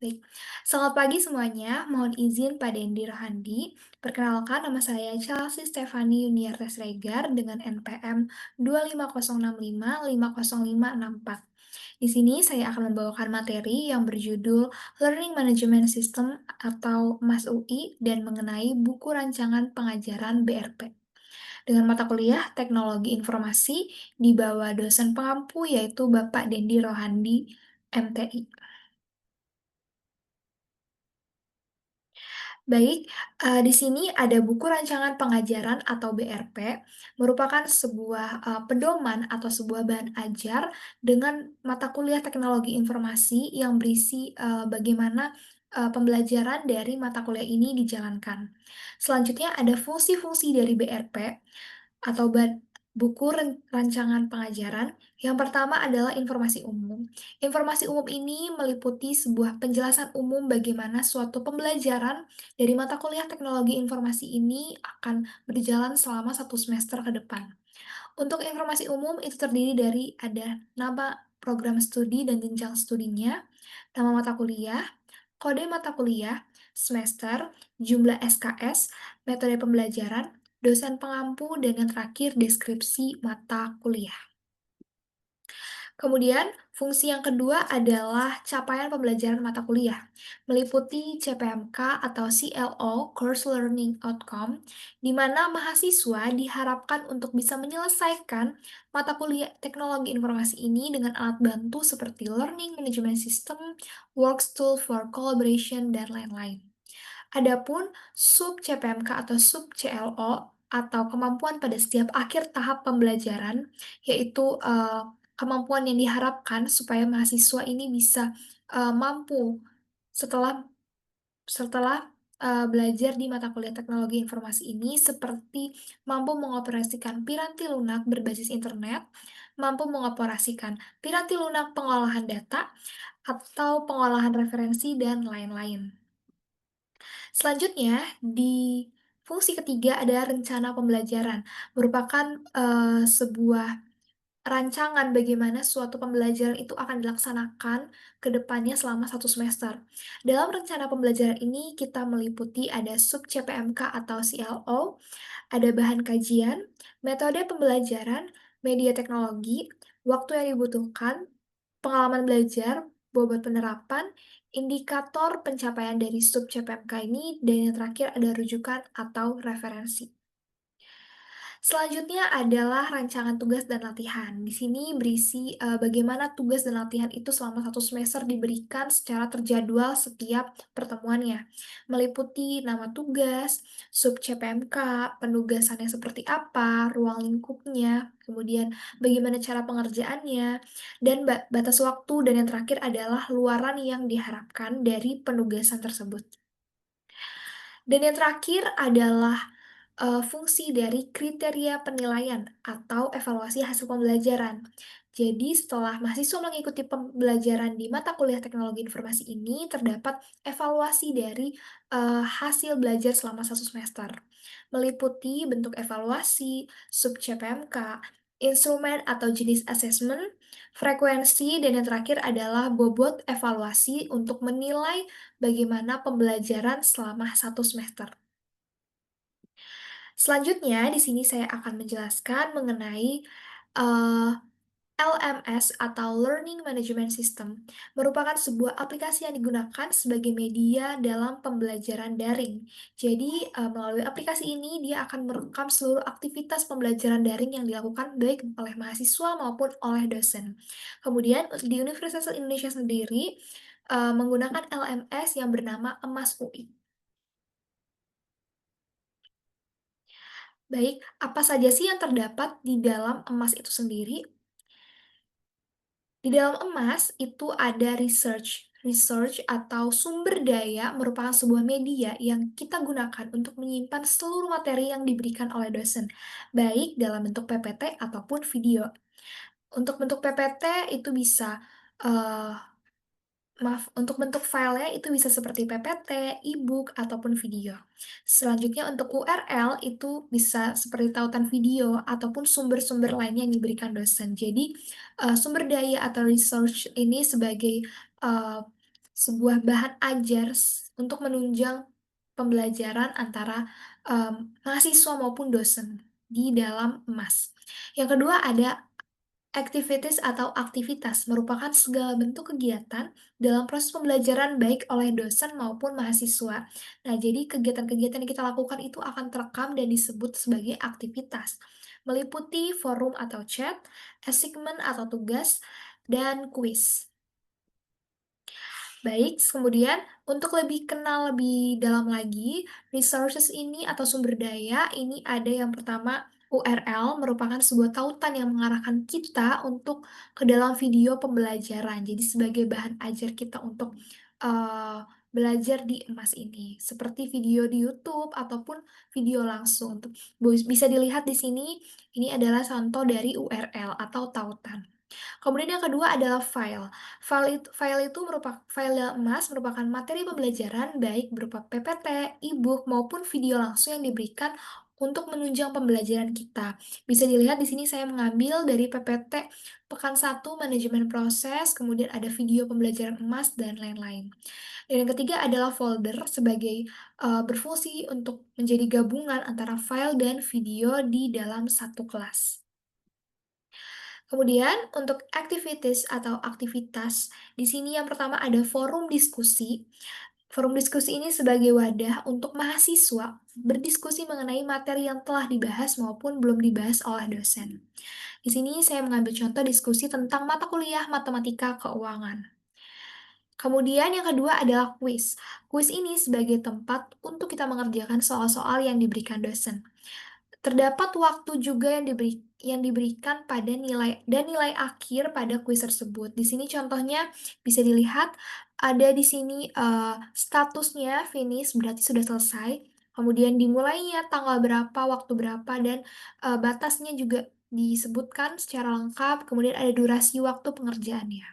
Baik, selamat pagi semuanya. Mohon izin Pak Dendi Rohandi. Perkenalkan, nama saya Chelsea Stefani Yuniarta Sregar dengan NPM 25065506564. Di sini saya akan membawakan materi yang berjudul Learning Management System atau MAS UI dan mengenai buku rancangan pengajaran BRP. Dengan mata kuliah Teknologi Informasi di bawah dosen pengampu yaitu Bapak Dendi Rohandi, MTI. Baik, di sini ada buku rancangan pengajaran atau BRP, merupakan sebuah, pedoman atau sebuah bahan ajar dengan mata kuliah teknologi informasi yang berisi, bagaimana, pembelajaran dari mata kuliah ini dijalankan. Selanjutnya ada fungsi-fungsi dari BRP atau buku rancangan pengajaran. Yang pertama adalah informasi umum. Informasi umum ini meliputi sebuah penjelasan umum bagaimana suatu pembelajaran dari mata kuliah teknologi informasi ini akan berjalan selama 1 semester ke depan. Untuk informasi umum itu terdiri dari ada nama program studi dan jenjang studinya, nama mata kuliah, kode mata kuliah, semester, jumlah SKS, metode pembelajaran, dosen pengampu, dan yang terakhir deskripsi mata kuliah. Kemudian, fungsi yang kedua adalah capaian pembelajaran mata kuliah, meliputi CPMK atau CLO (Course Learning Outcome), di mana mahasiswa diharapkan untuk bisa menyelesaikan mata kuliah teknologi informasi ini dengan alat bantu seperti Learning Management System, Works Tool for Collaboration, dan lain-lain. Adapun sub CPMK atau sub CLO atau kemampuan pada setiap akhir tahap pembelajaran, yaitu kemampuan yang diharapkan supaya mahasiswa ini bisa mampu setelah setelah belajar di mata kuliah teknologi informasi ini seperti mampu mengoperasikan piranti lunak berbasis internet, mampu mengoperasikan piranti lunak pengolahan data, atau pengolahan referensi, dan lain-lain. Selanjutnya, di fungsi ketiga ada rencana pembelajaran, merupakan, sebuah rancangan bagaimana suatu pembelajaran itu akan dilaksanakan ke depannya selama 1 semester. Dalam rencana pembelajaran ini kita meliputi ada sub CPMK atau CLO, ada bahan kajian, metode pembelajaran, media teknologi, waktu yang dibutuhkan, pengalaman belajar, bobot penerapan, indikator pencapaian dari sub CPMK ini, dan yang terakhir ada rujukan atau referensi. Selanjutnya adalah rancangan tugas dan latihan. Di sini berisi, bagaimana tugas dan latihan itu selama 1 semester diberikan secara terjadwal setiap pertemuannya. Meliputi nama tugas, sub CPMK, penugasannya seperti apa, ruang lingkupnya, kemudian bagaimana cara pengerjaannya, dan batas waktu, dan yang terakhir adalah luaran yang diharapkan dari penugasan tersebut. Dan yang terakhir adalah fungsi dari kriteria penilaian atau evaluasi hasil pembelajaran. Jadi setelah mahasiswa mengikuti pembelajaran di mata kuliah teknologi informasi ini, terdapat evaluasi dari, hasil belajar selama 1 semester. Meliputi bentuk evaluasi, sub CPMK, instrumen atau jenis asesmen, frekuensi, dan yang terakhir adalah bobot evaluasi untuk menilai bagaimana pembelajaran selama 1 semester. Selanjutnya, di sini saya akan menjelaskan mengenai eee, LMS atau Learning Management System, merupakan sebuah aplikasi yang digunakan sebagai media dalam pembelajaran daring. Jadi, melalui aplikasi ini dia akan merekam seluruh aktivitas pembelajaran daring yang dilakukan baik oleh mahasiswa maupun oleh dosen. Kemudian di Universitas Indonesia sendiri, menggunakan LMS yang bernama EMAS UI. Baik, apa saja sih yang terdapat di dalam emas itu sendiri? Di dalam emas itu ada research. Research atau sumber daya merupakan sebuah media yang kita gunakan untuk menyimpan seluruh materi yang diberikan oleh dosen, baik dalam bentuk PPT ataupun video. Untuk bentuk PPT itu bisa, eee, maaf, untuk bentuk filenya itu bisa seperti PPT, e-book, ataupun video. Selanjutnya untuk URL itu bisa seperti tautan video ataupun sumber-sumber lainnya yang diberikan dosen. Jadi, sumber daya atau research ini sebagai, eee, sebuah bahan ajar untuk menunjang pembelajaran antara, mahasiswa maupun dosen di dalam emas. Yang kedua ada activities atau aktivitas, merupakan segala bentuk kegiatan dalam proses pembelajaran baik oleh dosen maupun mahasiswa. Nah, jadi kegiatan-kegiatan yang kita lakukan itu akan terekam dan disebut sebagai aktivitas, meliputi forum atau chat, assignment atau tugas, dan kuis. Baik, kemudian untuk lebih kenal lebih dalam lagi, resources ini atau sumber daya ini ada yang pertama URL merupakan sebuah tautan yang mengarahkan kita untuk ke dalam video pembelajaran. Jadi sebagai bahan ajar kita untuk belajar di emas ini, seperti video di YouTube ataupun video langsung. Bisa dilihat di sini, ini adalah contoh dari URL atau tautan. Kemudian yang kedua adalah file. File dalam emas merupakan materi pembelajaran baik berupa PPT, e-book, maupun video langsung yang diberikan untuk menunjang pembelajaran kita. Bisa dilihat di sini saya mengambil dari PPT Pekan 1 Manajemen Proses, kemudian ada video pembelajaran emas, dan lain-lain. Dan yang ketiga adalah folder sebagai berfungsi untuk menjadi gabungan antara file dan video di dalam satu kelas. Kemudian untuk activities atau aktivitas, di sini yang pertama ada forum diskusi. Forum diskusi ini sebagai wadah untuk mahasiswa berdiskusi mengenai materi yang telah dibahas maupun belum dibahas oleh dosen. Di sini saya mengambil contoh diskusi tentang mata kuliah matematika keuangan. Kemudian yang kedua adalah kuis. Kuis ini sebagai tempat untuk kita mengerjakan soal-soal yang diberikan dosen. Terdapat waktu juga yang diberikan pada nilai akhir pada kuis tersebut. Di sini contohnya bisa dilihat ada di sini, statusnya finish berarti sudah selesai, kemudian dimulainya tanggal berapa, waktu berapa, dan, batasnya juga disebutkan secara lengkap, kemudian ada durasi waktu pengerjaannya.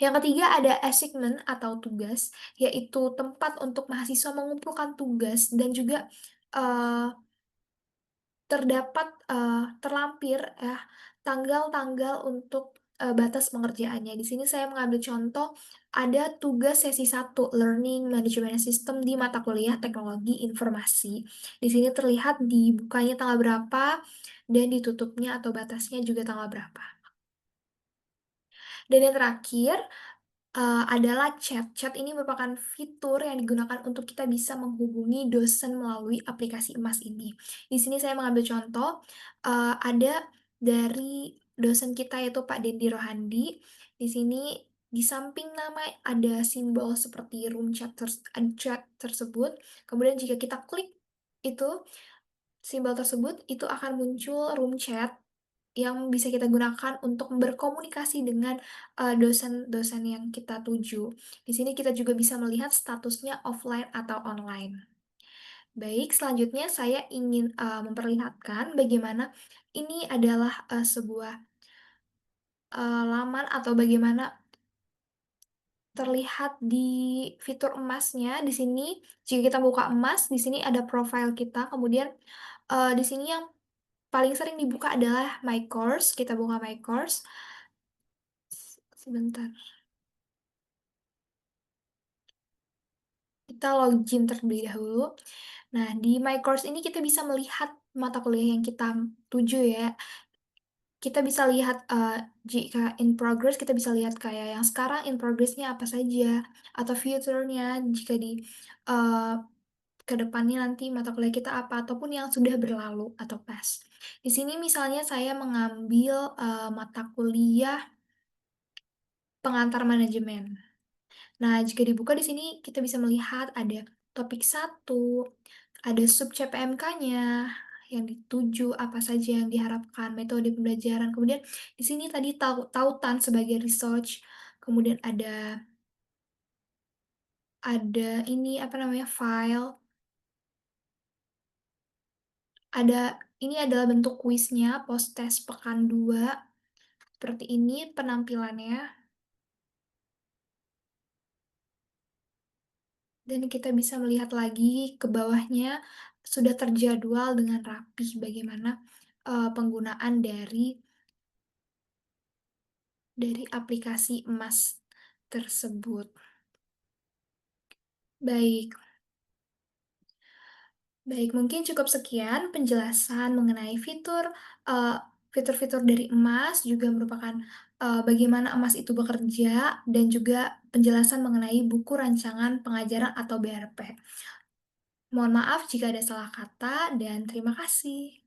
Yang ketiga ada assignment atau tugas, yaitu tempat untuk mahasiswa mengumpulkan tugas dan juga, eee terlampir ya, tanggal-tanggal untuk, batas pengerjaannya. Di sini saya mengambil contoh, ada tugas sesi 1 Learning Management System di mata kuliah Teknologi Informasi. Di sini terlihat dibukanya tanggal berapa, dan ditutupnya atau batasnya juga tanggal berapa. Dan yang terakhir, adalah chat. Chat ini merupakan fitur yang digunakan untuk kita bisa menghubungi dosen melalui aplikasi emas ini. Di sini saya mengambil contoh, ada dari dosen kita yaitu Pak Dendi Rohandi. Di sini di samping nama ada simbol seperti room chat tersebut, kemudian jika kita klik itu, simbol tersebut, itu akan muncul room chat yang bisa kita gunakan untuk berkomunikasi dengan, dosen-dosen yang kita tuju. Di sini kita juga bisa melihat statusnya offline atau online. Baik, selanjutnya saya ingin, memperlihatkan bagaimana ini adalah, sebuah, laman atau bagaimana terlihat di fitur emasnya. Di sini jika kita buka emas, di sini ada profile kita, kemudian, di sini yang paling sering dibuka adalah My Course, kita buka My Course, sebentar. Kita login terlebih dahulu. Nah, di My Course ini kita bisa melihat mata kuliah yang kita tuju ya. Kita bisa lihat, jika in progress kita bisa lihat kayak yang sekarang in progress-nya apa saja, atau future-nya jika di, eee, ke depannya nanti mata kuliah kita apa, ataupun yang sudah berlalu atau past. Di sini misalnya saya mengambil, mata kuliah pengantar manajemen. Nah, jika dibuka di sini kita bisa melihat ada topik 1, ada sub CPMK-nya, yang dituju, apa saja yang diharapkan, metode pembelajaran, kemudian di sini tadi tautan sebagai research, kemudian ada ini, apa namanya, file, ini adalah bentuk kuisnya, post test pekan 2 seperti ini penampilannya. Dan kita bisa melihat lagi ke bawahnya, sudah terjadwal dengan rapih bagaimana, penggunaan dari aplikasi emas tersebut. Baik. Baik, mungkin cukup sekian penjelasan mengenai eee, fitur-fitur dari emas, juga merupakan, bagaimana emas itu bekerja, dan juga penjelasan mengenai buku rancangan pengajaran atau BRP. Mohon maaf jika ada salah kata, dan terima kasih.